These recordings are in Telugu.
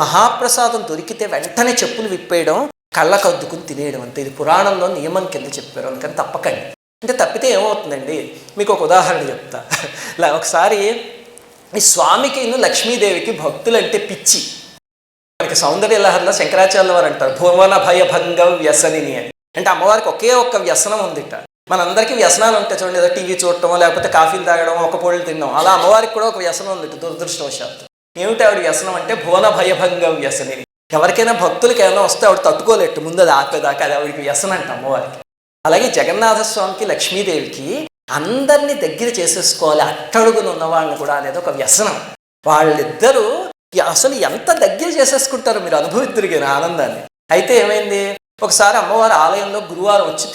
మహాప్రసాదం దొరికితే వెంటనే చెప్పులు విప్పేయడం, కళ్ళకు అద్దుకుని తినేయడం అంతే. ఇది పురాణంలో నియమం కింద చెప్పారు, అందుకని తప్పకండి. అంటే తప్పితే ఏమవుతుందండి, మీకు ఒక ఉదాహరణ చెప్తా. ఒకసారి ఈ స్వామికి లక్ష్మీదేవికి భక్తులంటే పిచ్చి. మనకి సౌందర్యలహరిలో శంకరాచార్యుల వారు అంటారు భువన భయభంగ వ్యసనిని అని. అంటే అమ్మవారికి ఒకే ఒక్క వ్యసనం ఉందిట. మనందరికీ వ్యసనాలు ఉంటాయి చూడండి, ఏదో టీవీ చూడటం, లేకపోతే కాఫీలు తాగడం, ఒక పొళ్ళు తినడం. అలా అమ్మవారికి కూడా ఒక వ్యసనం ఉందిట, దురదృష్టవశాత్తు. ఏమిటి ఆవిడ వ్యసనం అంటే భువన భయభంగ వ్యసనిని. ఎవరికైనా భక్తులకి ఏమైనా వస్తే ఆవిడ తట్టుకోలేట్టు, ముందు అది ఆపేదాకా. అది ఆవిడికి వ్యసనం అంట అమ్మవారికి. అలాగే జగన్నాథ స్వామికి లక్ష్మీదేవికి అందరినీ దగ్గర చేసేసుకోవాలి, అట్టడుగున ఉన్న వాళ్ళని కూడా అనేది ఒక వ్యసనం. వాళ్ళిద్దరూ అసలు ఎంత దగ్గర చేసేసుకుంటారో మీరు అనుభవిద్దురిగిన ఆనందాన్ని. అయితే ఏమైంది, ఒకసారి అమ్మవారి ఆలయంలో గురువారం వచ్చి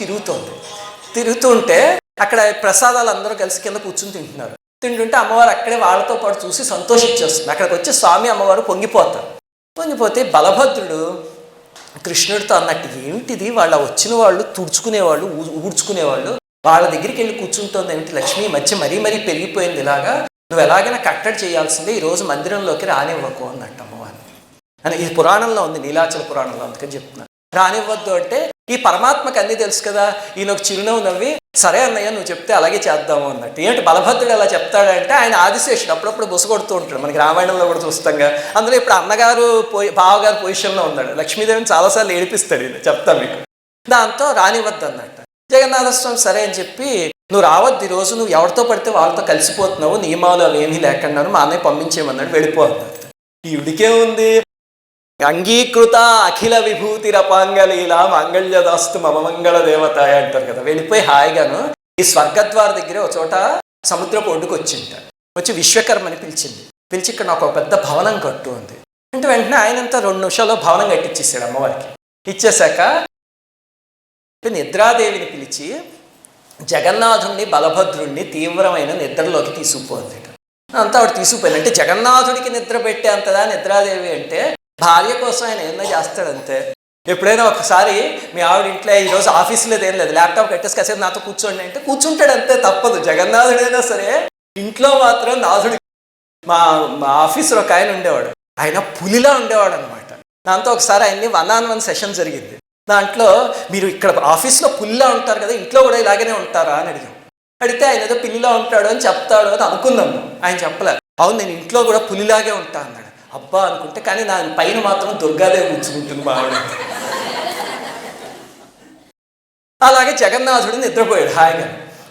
తిరుగుతుంటే అక్కడ ప్రసాదాలు అందరూ కలిసి కింద కూర్చుని తింటుంటే అమ్మవారు అక్కడే వాళ్ళతో పాటు చూసి సంతోషించేస్తుంది. అక్కడికి వచ్చి స్వామి అమ్మవారు పొంగిపోతే బలభద్రుడు కృష్ణుడితో అన్నట్టు, ఏమిటిది, వాళ్ళ వచ్చిన వాళ్ళు తుడుచుకునేవాళ్ళు, ఊడ్చుకునేవాళ్ళు, వాళ్ళ దగ్గరికి వెళ్ళి కూర్చుంటోంది ఏమిటి లక్ష్మి, మధ్య మరీ పెరిగిపోయింది, ఇలాగా నువ్వు ఎలాగైనా కట్టడి చేయాల్సిందే, ఈరోజు మందిరంలోకి రానివ్వకు అన్నట్టు అమ్మవారిని అని. ఇది పురాణంలో ఉంది, నీలాచల పురాణంలో, అందుకని చెప్తున్నాను. రానివ్వద్దు అంటే ఈ పరమాత్మకి అన్నీ తెలుసు కదా, ఈయన ఒక చిరునవ్వు నవ్వి సరే అన్నయ్య నువ్వు చెప్తే అలాగే చేద్దాము అన్నట్టు. ఏంటి బలభద్రుడు ఎలా చెప్తాడంటే, ఆయన ఆదిశేషుడు, అప్పుడప్పుడు బుస కొడుతూ ఉంటాడు, మనకి రామాయణంలో కూడా చూస్తాంగా. అందులో ఇప్పుడు అన్నగారు బావగారు పొజిషన్లో ఉన్నాడు, లక్ష్మీదేవిని చాలాసార్లు ఏడిపిస్తాడు, ఇది చెప్తా మీకు. దాంతో రానివ్వద్దు అన్నట్టు. జగన్నాథస్వామి సరే అని చెప్పి, నువ్వు రావద్దు ఈరోజు, నువ్వు ఎవరితో పడితే వాళ్ళతో కలిసిపోతున్నావు, నియమాలు అవి ఏమీ లేకుండా మా అన్నయ్య పంపించేయమన్నాడు, వెళ్ళిపో అన్నట్టు. ఈవిడికేముంది, అంగీకృత అఖిల విభూతిరపాంగలీల మాంగళ్యదాస్తు మమ మంగళ దేవతాయ అంటారు కదా. వెళ్ళిపోయి హాయిగాను ఈ స్వర్గద్వార దగ్గర ఒక చోట సముద్రపు ఒడ్డుకు వచ్చి విశ్వకర్మని పిలిచి ఇక్కడ నాకు ఒక పెద్ద భవనం కట్టు ఉంది అంటే, వెంటనే ఆయనంతా 2 నిమిషాల్లో భవనం కట్టించేసాడు అమ్మవారికి. ఇచ్చేశాక నిద్రాదేవిని పిలిచి జగన్నాథుణ్ణి బలభద్రుణ్ణి తీవ్రమైన నిద్రలోకి తీసుకుపోయింది. అంతా ఆవిడ తీసుకుపోయింది. అంటే జగన్నాథుడికి నిద్ర పెట్టే అంతదా నిద్రాదేవి అంటే, భార్య కోసం ఆయన ఏమన్నా చేస్తాడంతే. ఎప్పుడైనా ఒకసారి మీ ఆవిడ ఇంట్లో ఈరోజు ఆఫీసులో ఏం లేదు, ల్యాప్టాప్ కట్టేసి కాసేపు నాతో కూర్చోండి అంటే కూర్చుంటాడు అంతే, తప్పదు. జగన్నాథుడైనా సరే ఇంట్లో మాత్రం నాథుడి. మా ఆఫీసులో ఒక ఆయన ఉండేవాడు, ఆయన పులిలా ఉండేవాడు అనమాట. దాంతో ఒకసారి ఆయన్ని 1-on-1 సెషన్ జరిగింది. దాంట్లో మీరు ఇక్కడ ఆఫీస్లో పులిలా ఉంటారు కదా, ఇంట్లో కూడా ఇలాగనే ఉంటారా అని అడిగితే ఆయన ఏదో పిల్లిలా ఉంటాడు అని చెప్తాడు అని అనుకున్నాము. ఆయన చెప్పలేదు, అవును నేను ఇంట్లో కూడా పులిలాగే ఉంటా అన్నాడు. అబ్బా అనుకుంటే, కానీ నా పైన మాత్రం దుర్గాదేవి కూర్చుంటుంది మా ఆవిడ. అలాగే జగన్నాథుడు నిద్రపోయాడు హాయిగా.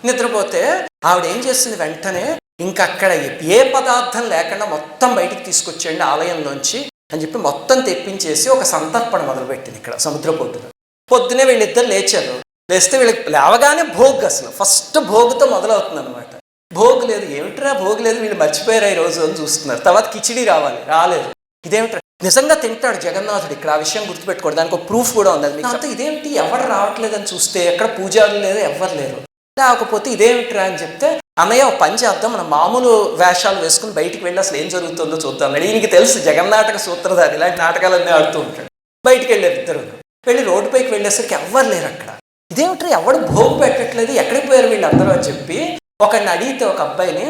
నిద్రపోతే ఆవిడ ఏం చేస్తుంది, వెంటనే ఇంకక్కడ ఏ పదార్థం లేకుండా మొత్తం బయటికి తీసుకొచ్చేయండి ఆలయంలోంచి అని చెప్పి మొత్తం తెప్పించేసి ఒక సంతర్పణ మొదలుపెట్టింది ఇక్కడ సముద్రపోటులో. పొద్దునే వీళ్ళిద్దరు లేస్తే వీళ్ళకి లేవగానే భోగ్, అసలు ఫస్ట్ భోగుతో మొదలవుతుంది అనమాట. భోగు లేదు, ఏమిట్రా భోగు లేదు, వీళ్ళు మర్చిపోయారా ఈరోజు అని చూస్తున్నారు. తర్వాత కిచిడి రాలేదు. ఇదేమిట్రా, నిజంగా తింటాడు జగన్నాథుడు ఇక్కడ, ఆ విషయం గుర్తుపెట్టుకోండి, దానికి ఒక ప్రూఫ్ కూడా ఉంది. అంతా ఇదేమిటి ఎవరు రావట్లేదని చూస్తే ఎక్కడ పూజారులు లేదు, ఎవ్వరు లేరు. లేకపోతే ఇదేమిట్రా అని చెప్తే, అన్నయ్య ఒక పని చేద్దాం, మనం మామూలు వేషాలు వేసుకుని బయటికి వెళ్ళి అసలు ఏం జరుగుతుందో చూద్దాం. ఈయనకి తెలుసు జగన్నాటక సూత్రధారి, ఇలాంటి నాటకాలన్నీ ఆడుతూ ఉంటాడు. బయటికి వెళ్ళారు ఇద్దరు. వెళ్ళి రోడ్డుపైకి వెళ్ళేసరికి ఎవ్వరు లేరు అక్కడ. ఇదేమిట్రా ఎవడు భోగు పెట్టట్లేదు, ఎక్కడికి పోయారు వీళ్ళందరూ అని చెప్పి ఒకరిని అడిగితే, ఒక అబ్బాయిని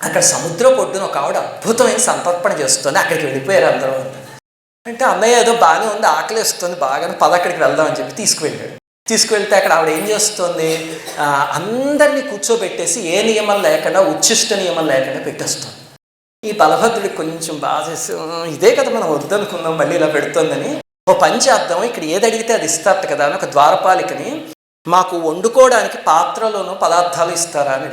అక్కడ సముద్రపు ఒడ్డున ఒక ఆవిడ అద్భుతమైన సంతర్పణ చేస్తుంది, అక్కడికి వెళ్ళిపోయారు అందరూ అంటే, అన్నయ్య ఏదో బాగానే ఉంది, ఆకలిస్తుంది బాగానే, పద అక్కడికి వెళ్దామని చెప్పి తీసుకువెళ్తే అక్కడ ఆవిడ ఏం చేస్తుంది, అందరినీ కూర్చోబెట్టేసి ఏ నియమం లేకుండా, ఉచ్ఛిష్ట నియమం లేకుండా పెట్టేస్తుంది. ఈ బలభద్రుడికి కొంచెం బాధ చేసి, ఇదే కదా మనం వద్దనుకున్నాం, మళ్ళీ ఇలా పెడుతోందని, ఓ పని చేద్దాం, ఇక్కడ ఏది అడిగితే అది ఇస్తారు కదా అని ఒక ద్వారపాలికని, మాకు వండుకోవడానికి పాత్రలోనూ పదార్థాలు ఇస్తారా అని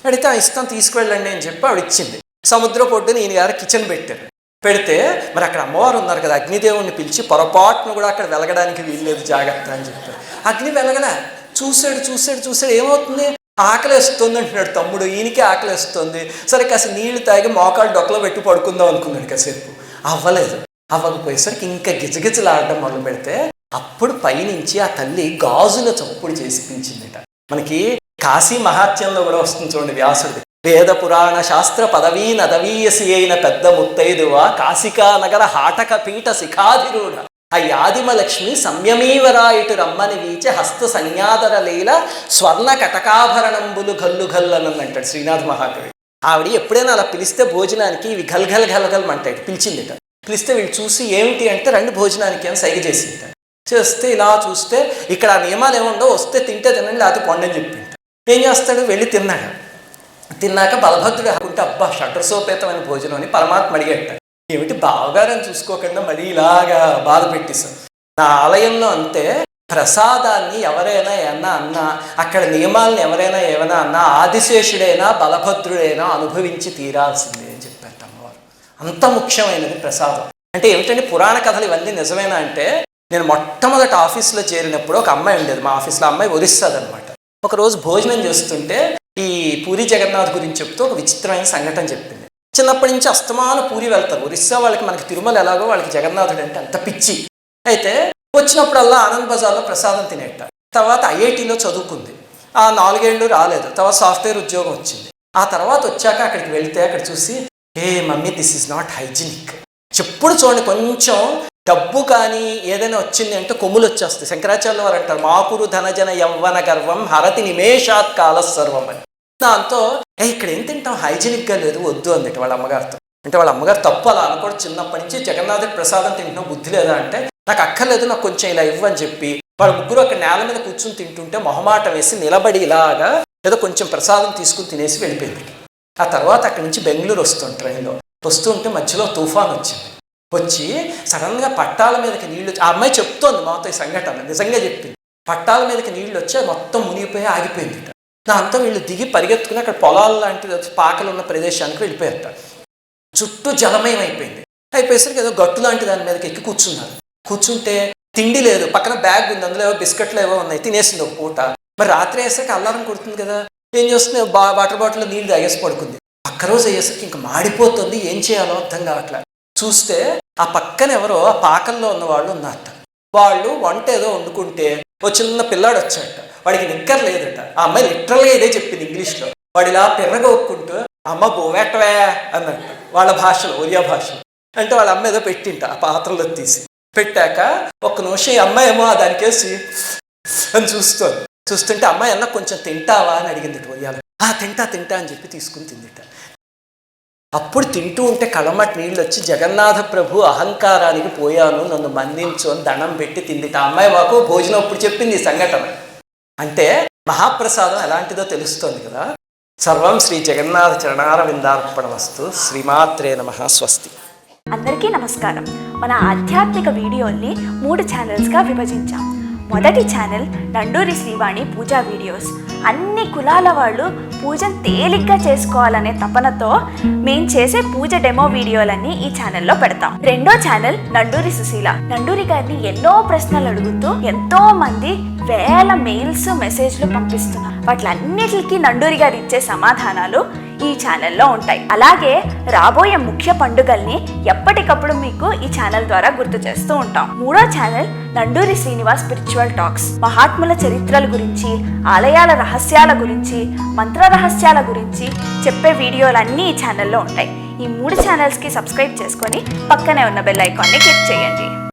అడిగితే ఇస్తాం తీసుకువెళ్ళండి అని చెప్పి ఆవిడ ఇచ్చింది. సముద్రపు ఒడ్డున ఈయన గారు కిచెన్ పెడితే మరి అక్కడ అమ్మవారు ఉన్నారు కదా, అగ్నిదేవుణ్ణి పిలిచి పొరపాటును కూడా అక్కడ వెలగడానికి వీల్లేదు, జాగ్రత్త అని చెప్పారు. అగ్ని వెలగలే. చూసాడు, ఏమవుతుంది, ఆకలేస్తుంది అంటున్నాడు తమ్ముడు, ఈయనకే ఆకలేస్తుంది. సరే కాస్త నీళ్లు తాగి మోకాలు డొక్కలో పెట్టి పడుకుందాం అనుకున్నాడు కాసేపు. అవ్వకపోయేసరికి ఇంకా గిజగిజలాడడం మొదలు పెడితే, అప్పుడు పైనుంచి ఆ తల్లి గాజుల చప్పుడు చేసి పిలిచిందిట. మనకి కాశీ మహాత్యంలో కూడా వస్తుంది చూడండి, వ్యాసుడి వేద పురాణ శాస్త్ర పదవీ నదవీయసి అయిన పెద్ద ముత్తైదువా కాశికా నగర హాటక పీఠ శిఖాధిరూఢ ఆ యాదిమలక్ష్మి సంయమీవరాయిటు రమ్మని వీచే హస్త సంజ్ఞాదర లీల స్వర్ణ కటకాభరణంబులు గల్లుగల్లని అంటాడు శ్రీనాథ్ మహాకవి. ఆవిడ ఎప్పుడైనా అలా పిలిస్తే భోజనానికి ఇవి గల్గల్ అంటాడు, పిలిచిందిట. పిలిస్తే వీళ్ళు చూసి ఏమిటి అంటే రండి భోజనానికి అని సైగ చేసింటారు. చేస్తే ఇలా చూస్తే ఇక్కడ ఆ నియమాలు ఏముండో, వస్తే తింటే తినండి లేకపోతే పొండని చెప్పింటారు. ఏం చేస్తాడు, వెళ్ళి తిన్నాడు. తిన్నాక బలభద్రుడు అనుకుంటే అబ్బా షడ్రసోపేతమైన భోజనం అని పరమాత్మ అడిగట. ఏమిటి బావగారని చూసుకోకుండా మళ్ళీ ఇలాగా బాధ పెట్టేశాం. నా ఆలయంలో అంతే ప్రసాదాన్ని ఎవరైనా ఏమన్నా అన్నా, అక్కడ నియమాలను ఎవరైనా ఏమైనా అన్నా ఆదిశేషుడైనా బలభద్రుడైనా అనుభవించి తీరాల్సిందే అని చెప్పారు అమ్మవారు. అంత ముఖ్యమైనది ప్రసాదం. అంటే ఏమిటంటే పురాణ కథలు ఇవన్నీ నిజమేనా అంటే, నేను మొట్టమొదటి ఆఫీస్లో చేరినప్పుడు ఒక అమ్మాయి ఉండేది మా ఆఫీస్లో. అమ్మాయి ఒరిస్సాదనమాట. ఒకరోజు భోజనం చేస్తుంటే ఈ పూరి జగన్నాథ్ గురించి చెప్తూ ఒక విచిత్రమైన సంఘటన చెప్పింది. చిన్నప్పటి నుంచి అస్తమాన పూరి వెళ్తారు. ఒరిస్సా వాళ్ళకి మనకి తిరుమల ఎలాగో వాళ్ళకి జగన్నాథుడు అంటే అంత పిచ్చి. అయితే వచ్చినప్పుడల్లా ఆనంద్ బజార్లో ప్రసాదం తినేట. తర్వాత ఐఐటీలో చదువుకుంది. ఆ 4 ఏళ్ళు రాలేదు. తర్వాత సాఫ్ట్వేర్ ఉద్యోగం వచ్చింది. ఆ తర్వాత వచ్చాక అక్కడికి వెళ్తే అక్కడ చూసి, ఏ mummy this is not hygienic. చెప్పుడు చూడండి, కొంచెం డబ్బు కానీ ఏదైనా వచ్చింది అంటే కొమ్ములు వచ్చేస్తాయి. శంకరాచార్యుల వారు అంటారు, మాకురు ధనజన యవ్వన గర్వం హరతి నిమేషాత్ కాల సర్వం అని. దాంతో ఇక్కడ ఏం తింటాం, హైజీనిక్గా లేదు, వద్దు అందిట వాళ్ళ అమ్మగారితో. అంటే వాళ్ళ అమ్మగారు తప్పు అలా అనుకోవడం. చిన్నప్పటి నుంచి జగన్నాథుడి ప్రసాదం తింటున్నాం, బుద్ధి లేదా అంటే, నాకు అక్కర్లేదు, నాకు కొంచెం ఇలా ఇవ్వని చెప్పి వాళ్ళ ముగ్గురు అక్కడ నేల మీద కూర్చుని తింటుంటే మొహమాటం వేసి నిలబడి ఇలాగా ఏదో కొంచెం ప్రసాదం తీసుకుని తినేసి వెళ్ళిపోయింది. ఆ తర్వాత అక్కడి నుంచి బెంగళూరు వస్తుంది ట్రైన్లో. వస్తుంటే మధ్యలో తుఫాన్ వచ్చింది. వచ్చి సడన్గా పట్టాల మీదకి నీళ్ళు వచ్చి, ఆ అమ్మాయి చెప్తోంది మాతో ఈ సంఘటన, నిజంగా చెప్పింది. పట్టాల మీదకి నీళ్ళు వచ్చి మొత్తం మునిగిపోయి ఆగిపోయింది. దాంతో వీళ్ళు దిగి పరిగెత్తుకుని అక్కడ పొలాలు లాంటిది పాకలు ఉన్న ప్రదేశానికి వెళ్ళిపోయారట. చుట్టూ జలమయం అయిపోయింది. అయిపోయేసరికి ఏదో గట్టు లాంటి దాని మీదకి ఎక్కి కూర్చున్నారు. కూర్చుంటే తిండి లేదు, పక్కన బ్యాగ్ ఉంది, అందులో ఏవో బిస్కెట్లు ఏవో ఉన్నాయి, తినేసింది ఒక పూట. మరి రాత్రి అయ్యేసరికి అల్లారం కొడుతుంది కదా, ఏం చేస్తుంది, వాటర్ బాటిల్లో నీళ్ళు తాగేసి పడుకుంది. పక్క రోజు అయ్యేసరికి ఇంకా మాడిపోతుంది, ఏం చేయాలో అర్థం కావట్లే. చూస్తే ఆ పక్కన ఎవరో ఆ పాకల్లో ఉన్న వాళ్ళు ఉన్నారట. వాళ్ళు వంట ఏదో వండుకుంటే ఓ చిన్న పిల్లాడు వచ్చాడట. వాడికి నిక్కర్ లేదట. ఆ అమ్మాయి లిటరల్గా ఇదే చెప్పింది ఇంగ్లీష్లో. వాడు ఇలా పిర్రగా ఒప్పుకుంటూ అమ్మ బోవెట్టవే అన్నట్టు వాళ్ళ భాషలో, ఒరియా భాషలో. అంటే వాళ్ళ అమ్మ ఏదో పెట్టింట ఆ పాత్రలో తీసి పెట్టాక ఒక్క నిమిషం ఈ అమ్మాయి ఏమో దానికేసి అని చూస్తుంటే అమ్మాయి అన్న కొంచెం తింటావా అని అడిగింది ఒరియాలో. తింటా అని చెప్పి తీసుకుని తిందిట. అప్పుడు తింటూ ఉంటే కళ్ళమటి నీళ్ళు వచ్చి, జగన్నాథ ప్రభు అహంకారానికి పోయాను, నన్ను మన్నించు అని దండం పెట్టి తిందిట. ఆ అమ్మాయి మాకు భోజనం అప్పుడు చెప్పింది ఈ సంఘటన. అంటే మహాప్రసాదం ఎలాంటిదో తెలుస్తోంది కదా. సర్వం శ్రీ జగన్నాథ చరణారవిందార్పణమస్తు. శ్రీమాత్రే నమః. స్వస్తి. అందరికీ నమస్కారం. మన ఆధ్యాత్మిక వీడియోల్ని 3 ఛానల్స్గా విభజించాం. మొదటి ఛానల్ నండూరి శ్రీవాణి పూజా వీడియోస్. అన్ని కులాల వాళ్ళు పూజను తేలిగ్గా చేసుకోవాలనే తపనతో మేం చేసే పూజ డెమో వీడియోలన్నీ ఈ ఛానల్లో పెడతాం. రెండో ఛానల్ నండూరి సుశీల. నండూరి గారిని ఎన్నో ప్రశ్నలు అడుగుతూ ఎంతో మంది వేల మెయిల్స్ మెసేజ్లు పంపిస్తున్నారు. వాటిలన్నిటికీ నండూరి గారు ఇచ్చే సమాధానాలు ఈ ఛానల్లో ఉంటాయి. అలాగే రాబోయే ముఖ్య పండుగల్ని ఎప్పటికప్పుడు మీకు ఈ ఛానల్ ద్వారా గుర్తు చేస్తూ ఉంటాం. మూడో channel Nanduri Srinivas spiritual talks. మహాత్ముల చరిత్రల గురించి, ఆలయాల రహస్యాల గురించి, మంత్ర రహస్యాల గురించి చెప్పే వీడియోలన్నీ ఈ ఛానల్లో ఉంటాయి. ఈ 3 ఛానల్స్కి సబ్స్క్రైబ్ చేసుకొని పక్కనే ఉన్న బెల్ ఐకాన్ని క్లిక్ చేయండి.